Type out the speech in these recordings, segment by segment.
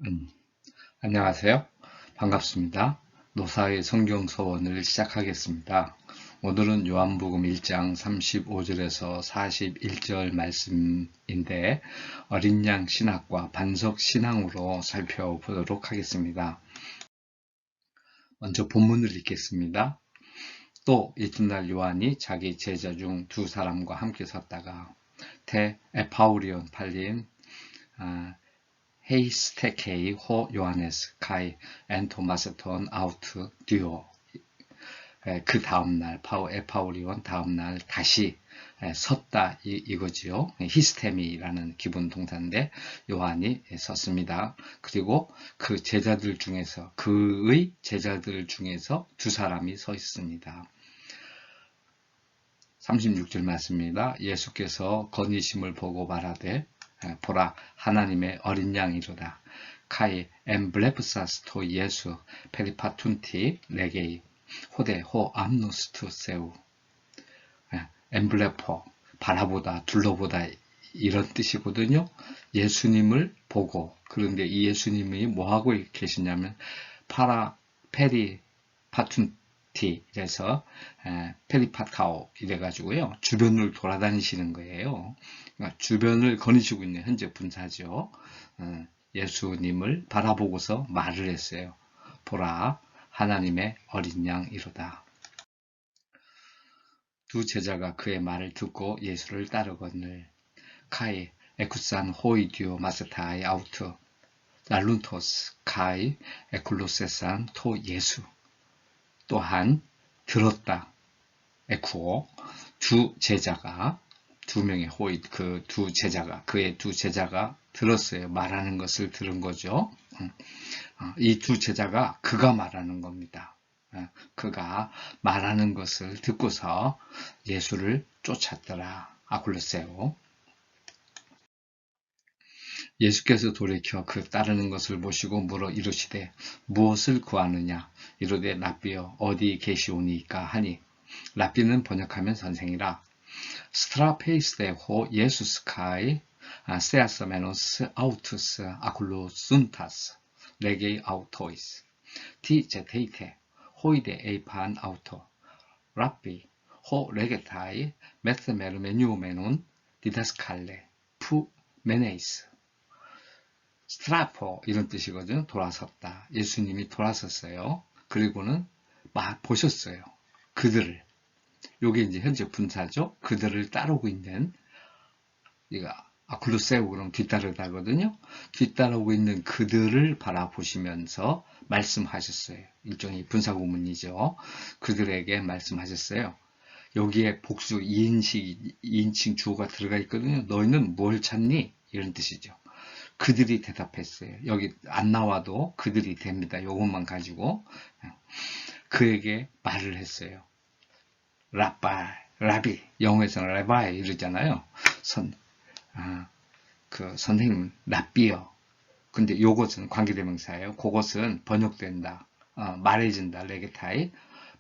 음, 안녕하세요. 반갑습니다. 노사의 성경 서원을 시작하겠습니다. 오늘은 요한복음 1장 35절에서 41절 말씀인데 어린 양 신학과 반석 신앙으로 살펴보도록 하겠습니다. 먼저 본문을 읽겠습니다. 또 이튿날 요한이 자기 제자 중 두 사람과 함께 섰다가 에파우리온 팔린 헤이스테케이 호 요하네스 카이 엔 토마스톤 아우트 듀오. 그 다음날 에파우리온 다음날 다시 섰다 이거지요. 히스테미라는 기본 동사인데 요한이 섰습니다. 그리고 그의 제자들 중에서 두 사람이 서 있습니다. 36절 말씀입니다. 예수께서 건의심을 보고 말하되 보라 하나님의 어린 양이로다. 카이 엠블레프사스토 예수 페리파툰티 레게이 호데 호 암노스투 세우. 엠블레포 바라보다 둘러보다 이런 뜻이거든요. 예수님을 보고, 그런데 이 예수님이 뭐하고 계시냐면 페리 파툰티 이래서 페리파카오 이래가지고요 주변을 돌아다니시는 거예요. 그러니까 주변을 거니시고 있는 현재 분사죠. 예수님을 바라보고서 말을 했어요. 보라 하나님의 어린 양이로다. 두 제자가 그의 말을 듣고 예수를 따르거늘 카이 에쿠산 호이디오 마스타이 아우트 날룬토스 카이 에쿨로세산 토 예수. 또한 들었다 에쿠오. 그의 두 제자가 들었어요. 말하는 것을 들은 거죠. 이 두 제자가 그가 말하는 겁니다. 그가 말하는 것을 듣고서 예수를 쫓았더라. 아굴레세오. 예수께서 돌이켜 그 따르는 것을 보시고 물어 이르시되 무엇을 구하느냐. 이르되 랍비여 어디 계시오니까 하니 랍비는 번역하면 선생이라. 스트라페이스데호 예수스카이 세아서메노스 아우투스 아굴로순타스 레게이 아우토이스 티 제테이테 호이데 에이판 아우토 랍비 호 레게타이 메스메르메뉴메논 디다스칼레 푸 메네이스. 스트라포 이런 뜻이거든요. 돌아섰다. 예수님이 돌아섰어요. 그리고는 막 보셨어요. 그들을. 요게 이제 현재 분사죠. 그들을 따르고 있는, 이거 아쿨루세우 그럼 뒤따르다거든요. 뒤따르고 있는 그들을 바라보시면서 말씀하셨어요. 일종의 분사구문이죠. 그들에게 말씀하셨어요. 여기에 복수 2인칭 주어가 들어가 있거든요. 너희는 뭘 찾니? 이런 뜻이죠. 그들이 대답했어요. 여기 안 나와도 그들이 됩니다. 요것만 가지고 그에게 말을 했어요. 라비, 영어에서는 라바이 이러잖아요. 선생님, 랍비요. 근데 요것은 관계대명사예요. 그것은 번역된다. 말해준다. 레게타이.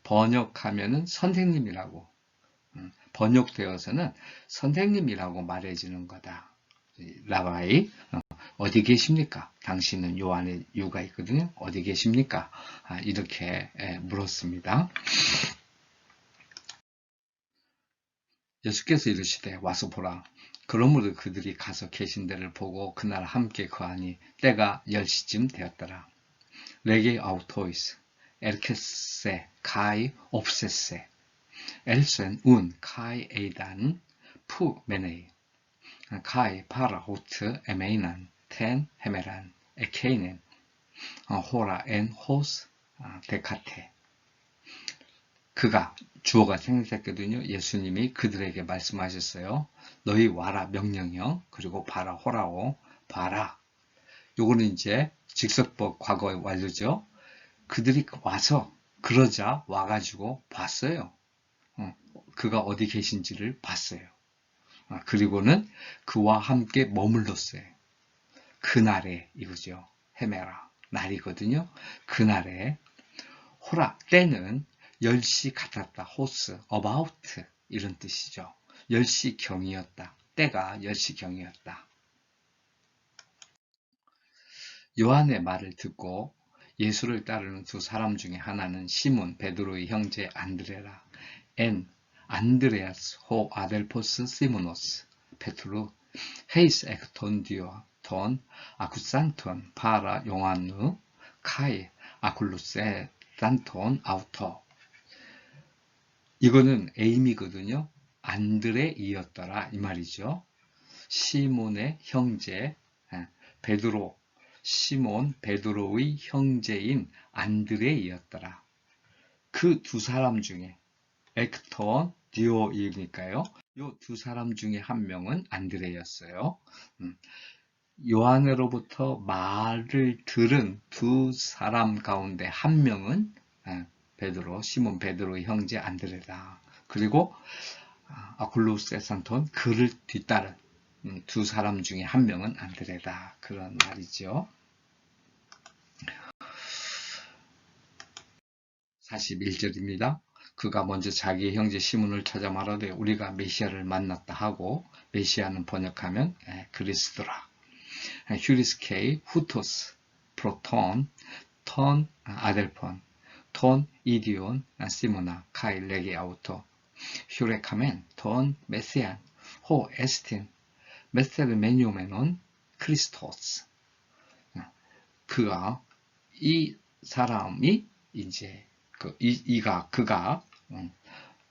번역하면은 선생님이라고. 번역되어서는 선생님이라고 말해주는 거다. 라바이. 어디 계십니까? 당신은 요 안에 유가 있거든요. 어디 계십니까? 이렇게 물었습니다. 예수께서 이르시되 와서 보라. 그러므로 그들이 가서 계신 데를 보고 그날 함께 거하니 때가 10시쯤 되었더라. 레게 아우토이스 엘케세 카이 옵세세 엘센 운 카이 에이단 푸 메네이 카이 파라호트 에메이난 텐 헤메란 에케이넨 호라 엔 호스 데카테. 그가 주어가 생략됐거든요. 예수님이 그들에게 말씀하셨어요. 너희 와라 명령형 그리고 봐라 호라오 봐라. 요거는 이제 직설법 과거의 완료죠. 그들이 와서 그러자 와가지고 봤어요. 그가 어디 계신지를 봤어요. 그리고는 그와 함께 머물렀어요. 그날에 이거죠. 헤메라 날이거든요. 그날에 호라 때는 10시 같았다. 호스, about 이런 뜻이죠. 10시 경이었다. 때가 10시 경이었다. 요한의 말을 듣고 예수를 따르는 두 사람 중에 하나는 시몬 베드로의 형제 안드레라 엔 안드레아스 호 아델포스 시모노스 페트루 헤이스 엑톤 디오 톤 아쿠산톤 파라 용안누 카이 아쿨루세 산톤 아우토. 이거는 에임이거든요. 안드레이었더라 이 말이죠. 시몬의 형제 베드로 시몬 베드로의 형제인 안드레이였더라. 그 두 사람 중에 엑톤 디오이니까요. 이 두 사람 중에 한 명은 안드레였어요. 요한으로부터 말을 들은 두 사람 가운데 한 명은 베드로, 시몬 베드로의 형제 안드레다. 그리고 아굴루스 산톤 그를 뒤따른 두 사람 중에 한 명은 안드레다. 그런 말이죠. 41절입니다. 그가 먼저 자기의 형제 시몬을 찾아 말하되 우리가 메시아를 만났다 하고 메시아는 번역하면 그리스도라. 휴리스케이, 후토스, 프로톤, 톤, 아델폰, 톤, 이디온, 시모나, 카이, 레게, 아우토, 휴레카멘, 톤, 메시안, 호, 에스틴, 메세르 메뉴메논, 크리스토스. 그가 이 사람이 이제 그가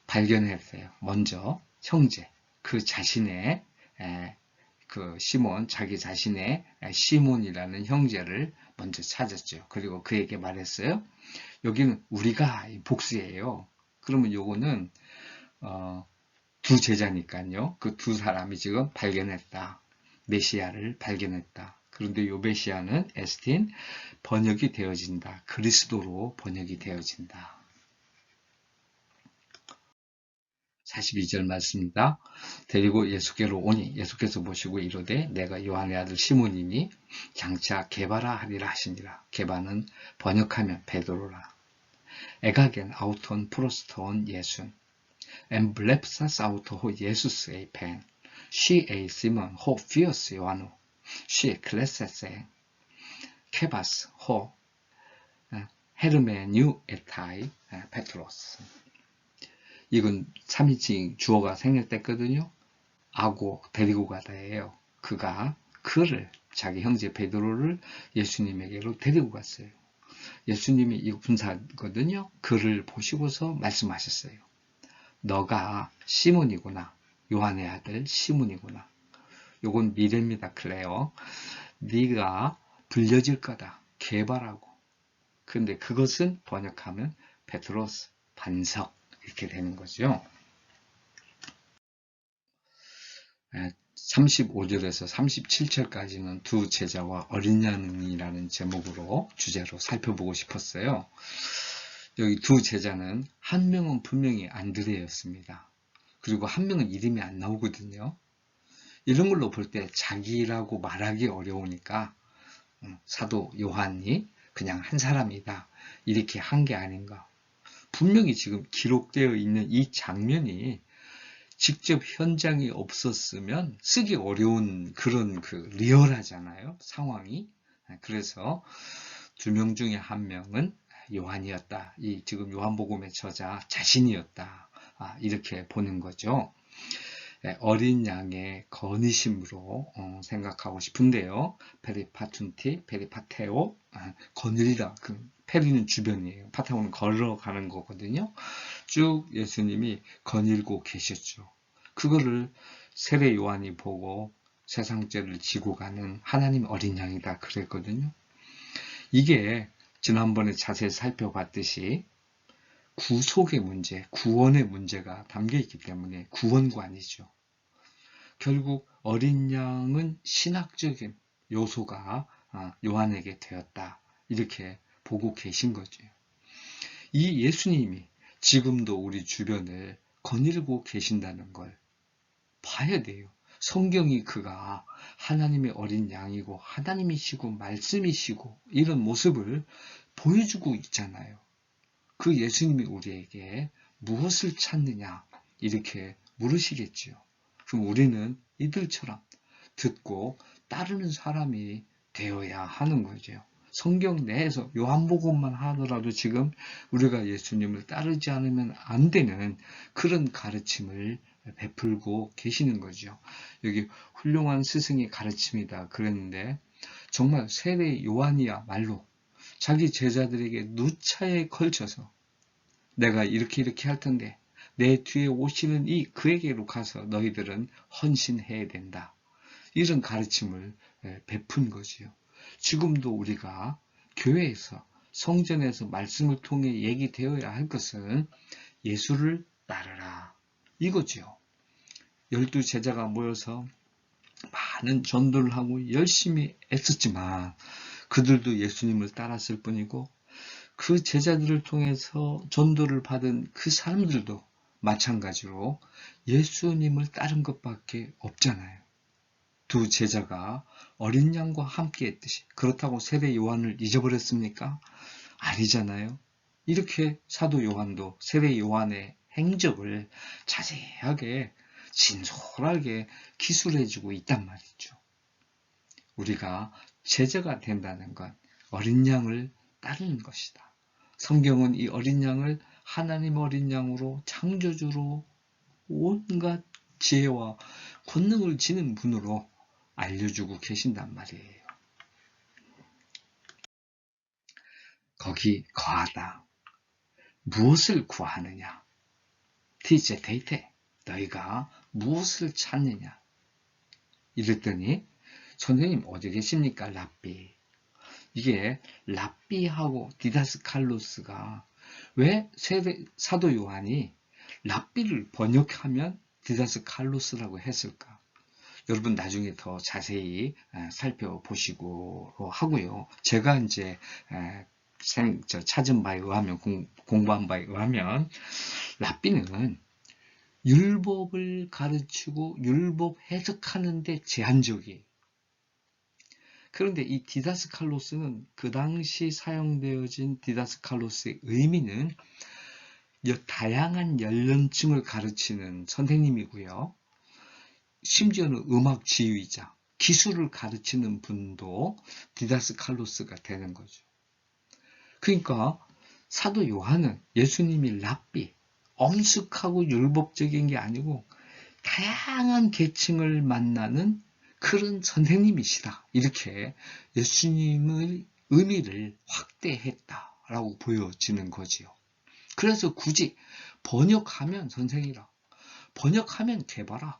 발견했어요. 먼저 형제 그 자신의 그 시몬 자기 자신의 시몬이라는 형제를 먼저 찾았죠. 그리고 그에게 말했어요. 여기는 우리가 복수예요. 그러면 요거는 두 제자니까요. 그 두 사람이 지금 발견했다. 메시아를 발견했다. 그런데 요 메시아는 에스틴 번역이 되어진다. 그리스도로 번역이 되어진다. 42절 말씀입니다. 데리고 예수께로 오니 예수께서 보시고 이르되 내가 요한의 아들 시몬이니 장차 게바라 하리라 하시니라. 게바는 번역하면 베드로라. 에가겐 아우톤 프로스톤 예순 엠블렙사스 아우토 호 예수스 에이 펜 시 에이 시몬 호 피어스 요한우 시 클레세세 케바스 호 헤르메뉴 에타이 페트로스. 이건 3인칭 주어가 생략됐거든요. 아고 데리고 가다예요. 그가 그를 자기 형제 베드로를 예수님에게로 데리고 갔어요. 예수님이 이 군사거든요. 그를 보시고서 말씀하셨어요. 너가 시몬이구나. 요한의 아들 시몬이구나. 요건 미래입니다. 클레어. 네가 불려질 거다. 개발하고. 근데 그것은 번역하면 베드로스, 반석 이렇게 되는 거죠. 35절에서 37절까지는 두 제자와 어린 양이라는 제목으로 주제로 살펴보고 싶었어요. 여기 두 제자는 한 명은 분명히 안드레였습니다. 그리고 한 명은 이름이 안 나오거든요. 이런 걸로 볼 때 자기라고 말하기 어려우니까 사도 요한이 그냥 한 사람이다 이렇게 한 게 아닌가. 분명히 지금 기록되어 있는 이 장면이 직접 현장이 없었으면 쓰기 어려운 그런 리얼하잖아요. 상황이. 그래서 두 명 중에 한 명은 요한이었다. 이 지금 요한복음의 저자 자신이었다. 이렇게 보는 거죠. 어린 양의 거니심으로 생각하고 싶은데요. 페리파툰티, 페리파테오, 거닐다. 페리는 주변이에요. 파테오는 걸어가는 거거든요. 쭉 예수님이 거닐고 계셨죠. 그거를 세례 요한이 보고 세상죄를 지고 가는 하나님 어린 양이다 그랬거든요. 이게 지난번에 자세히 살펴봤듯이 구속의 문제, 구원의 문제가 담겨 있기 때문에 구원관이죠. 결국 어린 양은 신학적인 요소가 요한에게 되었다. 이렇게 보고 계신 거죠. 이 예수님이 지금도 우리 주변을 거닐고 계신다는 걸 봐야 돼요. 성경이 그가 하나님의 어린 양이고 하나님이시고 말씀이시고 이런 모습을 보여주고 있잖아요. 그 예수님이 우리에게 무엇을 찾느냐 이렇게 물으시겠죠. 그럼 우리는 이들처럼 듣고 따르는 사람이 되어야 하는 거죠. 성경 내에서 요한복음만 하더라도 지금 우리가 예수님을 따르지 않으면 안 되는 그런 가르침을 베풀고 계시는 거죠. 여기 훌륭한 스승의 가르침이다 그랬는데 정말 세례 요한이야말로 자기 제자들에게 누차에 걸쳐서 내가 이렇게 할 텐데 내 뒤에 오시는 이 그에게로 가서 너희들은 헌신해야 된다. 이런 가르침을 베푼 거지요. 지금도 우리가 교회에서 성전에서 말씀을 통해 얘기되어야 할 것은 예수를 따르라 이거지요. 12 제자가 모여서 많은 전도를 하고 열심히 애썼지만 그들도 예수님을 따랐을 뿐이고 그 제자들을 통해서 전도를 받은 그 사람들도 마찬가지로 예수님을 따른 것밖에 없잖아요. 두 제자가 어린 양과 함께 했듯이 그렇다고 세례 요한을 잊어버렸습니까? 아니잖아요. 이렇게 사도 요한도 세례 요한의 행적을 자세하게 진솔하게 기술해주고 있단 말이죠. 우리가 제자가 된다는 건 어린 양을 따르는 것이다. 성경은 이 어린 양을 하나님 어린 양으로 창조주로 온갖 지혜와 권능을 지닌 분으로 알려주고 계신단 말이에요. 거기 거하다. 무엇을 구하느냐? 티제 데이테. 너희가 무엇을 찾느냐? 이랬더니 선생님 어디 계십니까? 랍비. 이게 랍비하고 디다스칼로스가 왜 사도 요한이 랍비를 번역하면 디다스칼로스라고 했을까? 여러분 나중에 더 자세히 살펴보시고 하고요. 제가 이제 찾은 바에 의하면 공부한 바에 의하면 랍비는 율법을 가르치고 율법 해석하는 데 제한적이에요. 그런데 이 디다스칼로스는 그 당시 사용되어진 디다스칼로스의 의미는 다양한 연령층을 가르치는 선생님이고요. 심지어는 음악 지휘자, 기술을 가르치는 분도 디다스칼로스가 되는 거죠. 그러니까 사도 요한은 예수님이 랍비, 엄숙하고 율법적인 게 아니고 다양한 계층을 만나는 그런 선생님이시다. 이렇게 예수님의 의미를 확대했다라고 보여지는 거지요. 그래서 굳이 번역하면 선생이라, 번역하면 개바라,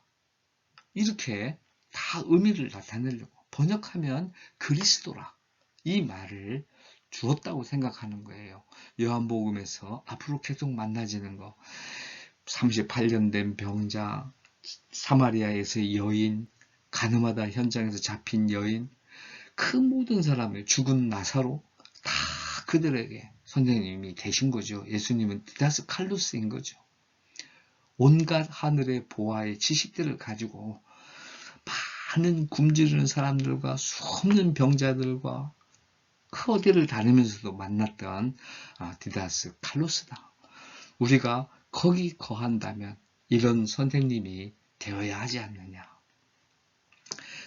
이렇게 다 의미를 나타내려고 번역하면 그리스도라 이 말을 주었다고 생각하는 거예요. 요한복음에서 앞으로 계속 만나지는 거 38년 된 병자, 사마리아에서의 여인, 가늠하다 현장에서 잡힌 여인, 그 모든 사람의 죽은 나사로 다 그들에게 선생님이 되신 거죠. 예수님은 디다스칼루스인 거죠. 온갖 하늘의 보화의 지식들을 가지고 많은 굶주리는 사람들과 수없는 병자들과 그 어디를 다니면서도 만났던 디다스칼루스다. 우리가 거기 거한다면 이런 선생님이 되어야 하지 않느냐.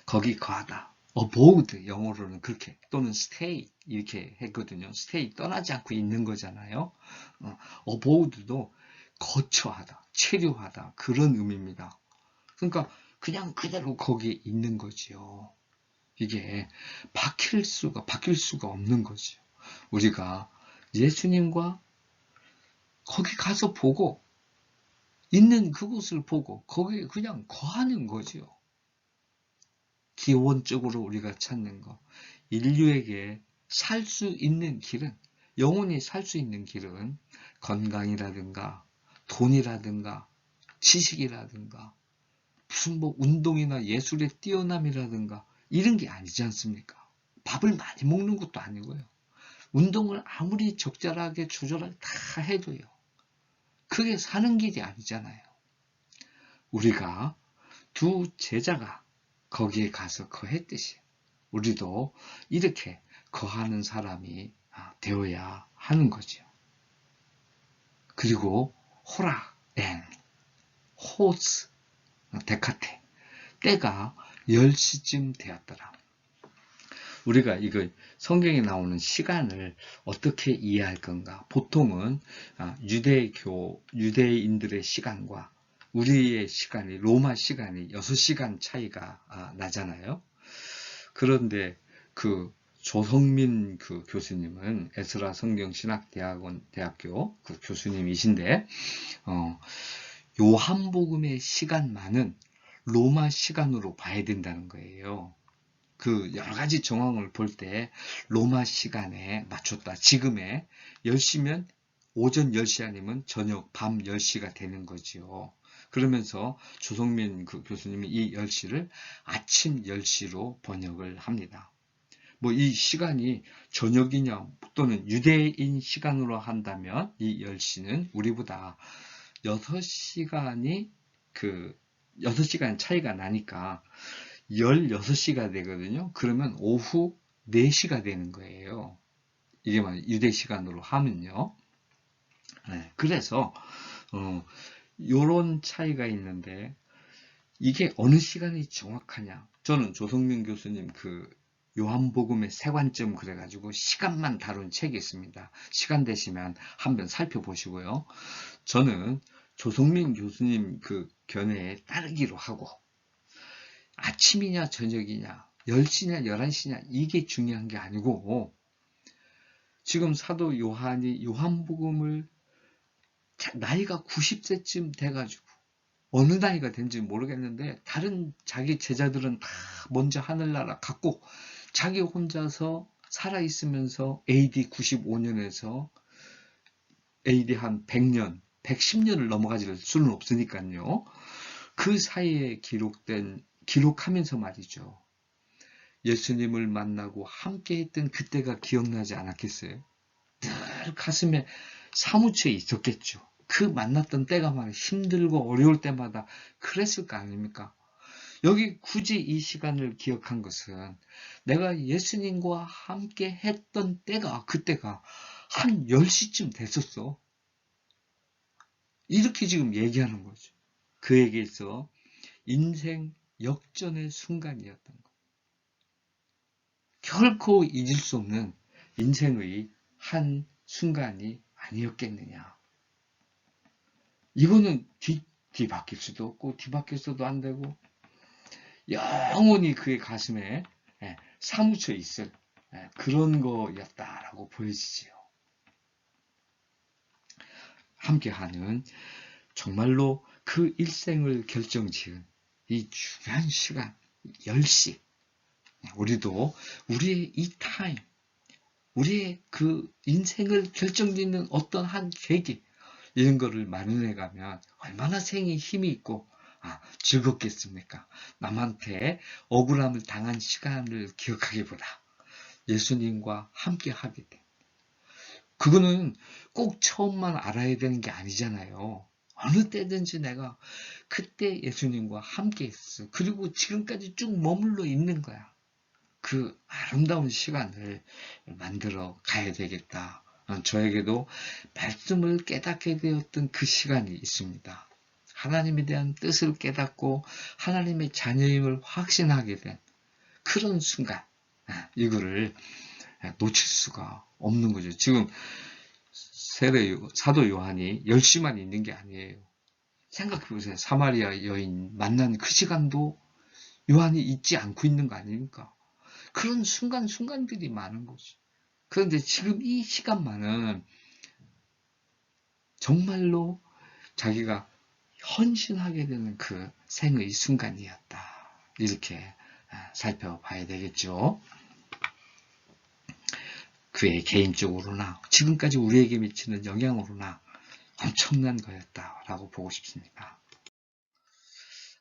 거기 거하다. abode 영어로는 그렇게 또는 stay 이렇게 했거든요. stay 떠나지 않고 있는 거잖아요. abode도 거처하다, 체류하다 그런 의미입니다. 그러니까 그냥 그대로 거기에 있는 거지요. 이게 바뀔 수가 없는 거죠. 우리가 예수님과 거기 가서 보고 있는 그곳을 보고 거기에 그냥 거하는 거죠. 기본적으로 우리가 찾는 거. 인류에게 살 수 있는 길은, 영원히 살 수 있는 길은 건강이라든가 돈이라든가 지식이라든가 무슨 뭐 운동이나 예술의 뛰어남이라든가 이런 게 아니지 않습니까? 밥을 많이 먹는 것도 아니고요. 운동을 아무리 적절하게 조절하게 다 해도요. 그게 사는 길이 아니잖아요. 우리가 두 제자가 거기에 가서 거했듯이 우리도 이렇게 거하는 사람이 되어야 하는 거죠. 그리고 호라, 호스, 데카테 때가 10시쯤 되었더라. 우리가 이거 성경에 나오는 시간을 어떻게 이해할 건가? 보통은 유대인들의 시간과 우리의 시간이, 로마 시간이 6시간 차이가 나잖아요. 그런데 그 조성민 그 교수님은 에스라 성경신학대학교 그 교수님이신데, 요한복음의 시간만은 로마 시간으로 봐야 된다는 거예요. 그 여러 가지 정황을 볼 때 로마 시간에 맞췄다. 지금의 10시면 오전 10시 아니면 저녁 밤 10시가 되는 거지요. 그러면서 조성민 그 교수님이 이 10시를 아침 10시로 번역을 합니다. 뭐 이 시간이 저녁이냐 또는 유대인 시간으로 한다면 이 10시는 우리보다 6시간이 6시간 차이가 나니까 16시가 되거든요. 그러면 오후 4시가 되는 거예요. 이게 유대 시간으로 하면요. 네, 그래서 요런 차이가 있는데 이게 어느 시간이 정확하냐? 저는 조성민 교수님 그 요한복음의 세 관점 그래가지고 시간만 다룬 책이 있습니다. 시간 되시면 한번 살펴보시고요. 저는 조성민 교수님 그 견해에 따르기로 하고 아침이냐 저녁이냐 10시냐 11시냐 이게 중요한 게 아니고 지금 사도 요한이 요한복음을 나이가 90세쯤 돼가지고 어느 나이가 된지 모르겠는데 다른 자기 제자들은 다 먼저 하늘나라 갔고 자기 혼자서 살아있으면서 AD 95년에서 AD 한 100년, 110년을 넘어가질 수는 없으니까요. 그 사이에 기록하면서 말이죠. 예수님을 만나고 함께 했던 그때가 기억나지 않았겠어요? 늘 가슴에 사무쳐 있었겠죠. 그 만났던 때가 막 힘들고 어려울 때마다 그랬을 거 아닙니까? 여기 굳이 이 시간을 기억한 것은 내가 예수님과 함께 했던 때가 그때가 한 10시쯤 됐었어. 이렇게 지금 얘기하는 거죠. 그에게서 인생 역전의 순간이었던 것. 결코 잊을 수 없는 인생의 한 순간이 아니었겠느냐. 이거는 뒤바뀔 수도 없고 뒤바뀔 수도 안 되고 영원히 그의 가슴에 사무쳐 있을 그런 거였다라고 보여지지요. 함께하는 정말로 그 일생을 결정지은 이 중요한 시간 10시 우리도 우리의 이 타임 우리의 그 인생을 결정짓는 어떤 한 계기 이런 거를 마련해 가면 얼마나 생에 힘이 있고 즐겁겠습니까? 남한테 억울함을 당한 시간을 기억하기보다 예수님과 함께 하게 돼. 그거는 꼭 처음만 알아야 되는 게 아니잖아요. 어느 때든지 내가 그때 예수님과 함께 있었어. 그리고 지금까지 쭉 머물러 있는 거야. 그 아름다운 시간을 만들어 가야 되겠다. 저에게도 말씀을 깨닫게 되었던 그 시간이 있습니다. 하나님에 대한 뜻을 깨닫고 하나님의 자녀임을 확신하게 된 그런 순간 이거를 놓칠 수가 없는 거죠. 지금 사도 요한이 10시만 있는 게 아니에요. 생각해보세요. 사마리아 여인 만난 그 시간도 요한이 잊지 않고 있는 거 아닙니까? 그런 순간순간들이 많은 거죠. 그런데 지금 이 시간만은 정말로 자기가 헌신하게 되는 그 생의 순간이었다. 이렇게 살펴봐야 되겠죠. 그의 개인적으로나 지금까지 우리에게 미치는 영향으로나 엄청난 거였다라고 보고 싶습니다.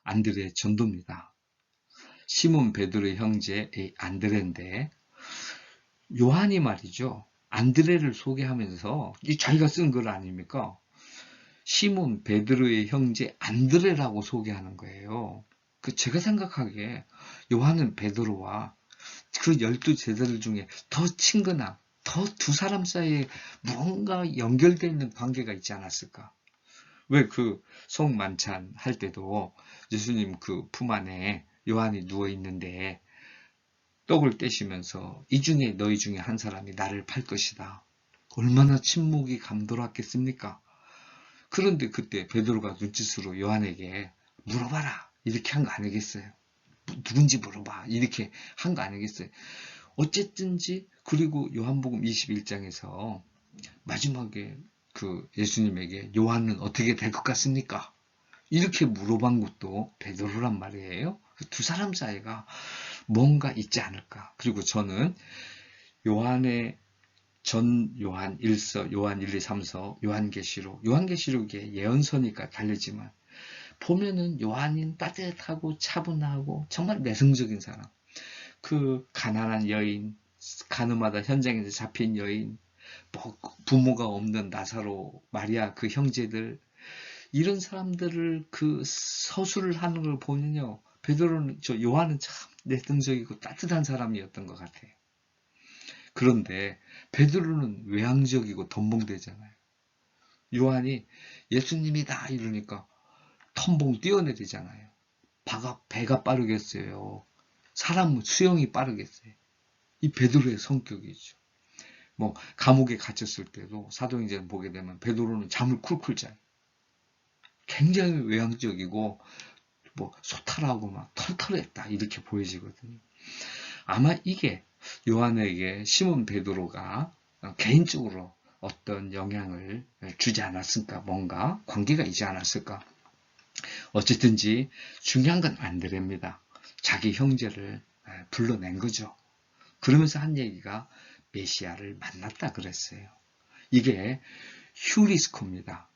안드레 전도입니다. 시몬 베드로의 형제 안드레인데 요한이 말이죠. 안드레를 소개하면서 자기가 쓴 글 아닙니까? 시몬 베드로의 형제 안드레라고 소개하는 거예요. 제가 생각하기에 요한은 베드로와 그 12제자들 중에 더 친근한 더 두 사람 사이에 뭔가 연결되어 있는 관계가 있지 않았을까? 왜 그 성만찬 할 때도 예수님 그 품 안에 요한이 누워 있는데 떡을 떼시면서 이 중에 너희 중에 한 사람이 나를 팔 것이다. 얼마나 침묵이 감돌았겠습니까? 그런데 그때 베드로가 눈짓으로 요한에게 물어봐라 이렇게 한 거 아니겠어요? 누군지 물어봐 이렇게 한 거 아니겠어요? 어쨌든지 그리고 요한복음 21장에서 마지막에 그 예수님에게 요한은 어떻게 될 것 같습니까? 이렇게 물어본 것도 베드로란 말이에요. 두 사람 사이가 뭔가 있지 않을까. 그리고 저는 요한의 전 요한 1서, 요한 1, 2, 3서, 요한계시록, 요한계시록에 예언서니까 달리지만 보면은 요한인 따뜻하고 차분하고 정말 내성적인 사람, 그 가난한 여인, 가늠하다 현장에서 잡힌 여인, 뭐 부모가 없는 나사로, 마리아 그 형제들, 이런 사람들을 그 서술을 하는 걸 보면요, 베드로는 저 요한은 참 내성적이고 따뜻한 사람이었던 것 같아요. 그런데 베드로는 외향적이고 덤벙대잖아요. 요한이 예수님이다 이러니까 텀벙 뛰어내리잖아요. 배가 빠르겠어요. 사람 수영이 빠르겠어요. 이 베드로의 성격이죠. 뭐 감옥에 갇혔을 때도 사도행전 보게 되면 베드로는 잠을 쿨쿨 자요. 굉장히 외향적이고 뭐 소탈하고 막 털털했다 이렇게 보여지거든요. 아마 이게 요한에게 시몬 베드로가 개인적으로 어떤 영향을 주지 않았을까, 뭔가 관계가 있지 않았을까. 어쨌든지 중요한 건 안드레입니다. 자기 형제를 불러낸 거죠. 그러면서 한 얘기가 메시아를 만났다 그랬어요. 이게 휴리스코입니다.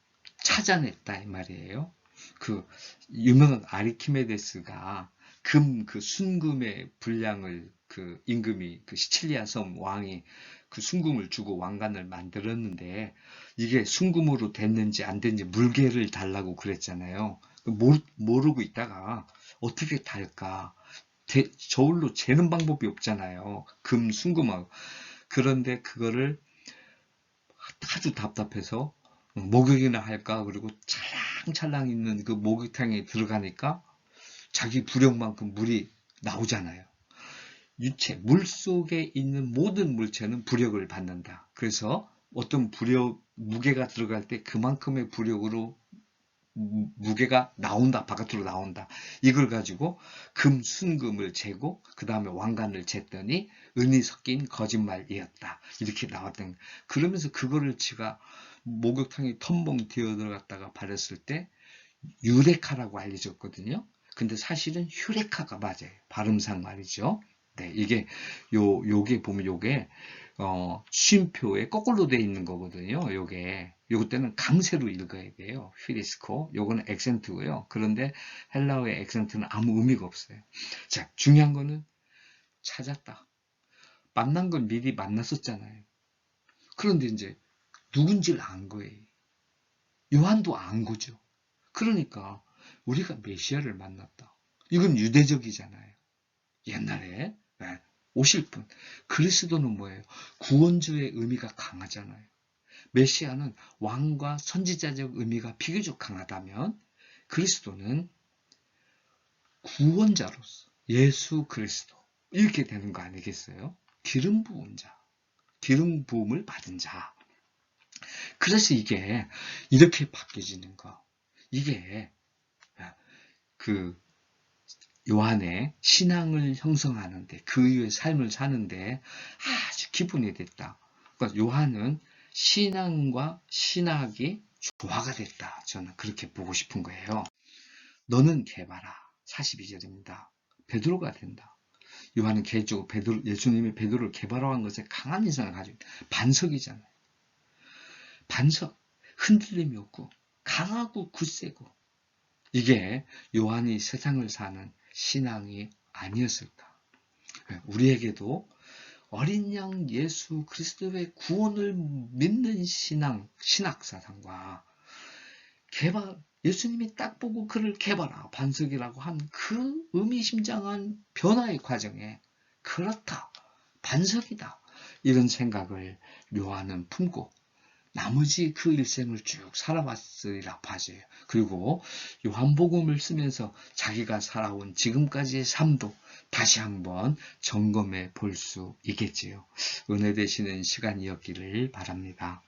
찾아냈다 이 말이에요. 그 유명한 아리키메데스가 그 순금의 분량을 그 임금이 그 시칠리아 섬 왕이 그 순금을 주고 왕관을 만들었는데 이게 순금으로 됐는지 안 됐는지 물개를 달라고 그랬잖아요. 모르고 있다가 어떻게 달까? 저울로 재는 방법이 없잖아요. 순금하고. 그런데 그거를 아주 답답해서 목욕이나 할까? 그리고 찰랑찰랑 있는 그 목욕탕에 들어가니까 자기 부력만큼 물이 나오잖아요. 물 속에 있는 모든 물체는 부력을 받는다. 그래서 어떤 무게가 들어갈 때 그만큼의 부력으로 무게가 나온다, 바깥으로 나온다. 이걸 가지고 순금을 재고 그 다음에 왕관을 쟀더니 은이 섞인 거짓말이었다. 이렇게 나왔던. 그러면서 그거를 지가 목욕탕에 텀벙 뛰어 들어갔다가 바랬을 때 유레카라고 알려졌거든요. 근데 사실은 휴레카가 맞아요. 발음상 말이죠. 네, 이게 요게 보면 요게 쉼표에 거꾸로 돼 있는 거거든요. 요거 때는 강세로 읽어야 돼요. 휴리스코. 요거는 액센트고요. 그런데 헬라어의 액센트는 아무 의미가 없어요. 자, 중요한 거는 찾았다. 만난 건 미리 만났었잖아요. 그런데 이제 누군지를 안 거예요. 요한도 안 거죠. 그러니까 우리가 메시아를 만났다. 이건 유대적이잖아요. 옛날에 오실 분. 그리스도는 뭐예요? 구원주의 의미가 강하잖아요. 메시아는 왕과 선지자적 의미가 비교적 강하다면 그리스도는 구원자로서 예수 그리스도 이렇게 되는 거 아니겠어요? 기름 부은 자, 기름 부음을 받은 자. 그래서 이게 이렇게 바뀌어지는 거. 이게 그 요한의 신앙을 형성하는데 그 이후의 삶을 사는데 아주 기분이 됐다. 그러니까 요한은 신앙과 신학이 조화가 됐다. 저는 그렇게 보고 싶은 거예요. 너는 개바라. 42절입니다. 베드로가 된다. 요한은 개인적으로 예수님이 베드로를 개바라한 것에 강한 인상을 가지고 있다. 반석이잖아요. 반석. 흔들림이 없고 강하고 굳세고 이게 요한이 세상을 사는 신앙이 아니었을까. 우리에게도 어린 양 예수 그리스도의 구원을 믿는 신학사상과 예수님이 딱 보고 그를 개발하 반석이라고 한 그 의미심장한 변화의 과정에 그렇다, 반석이다 이런 생각을 요한은 품고 나머지 그 일생을 쭉 살아봤으리라 봐져요. 그리고 요한복음을 쓰면서 자기가 살아온 지금까지의 삶도 다시 한번 점검해 볼 수 있겠지요. 은혜 되시는 시간이었기를 바랍니다.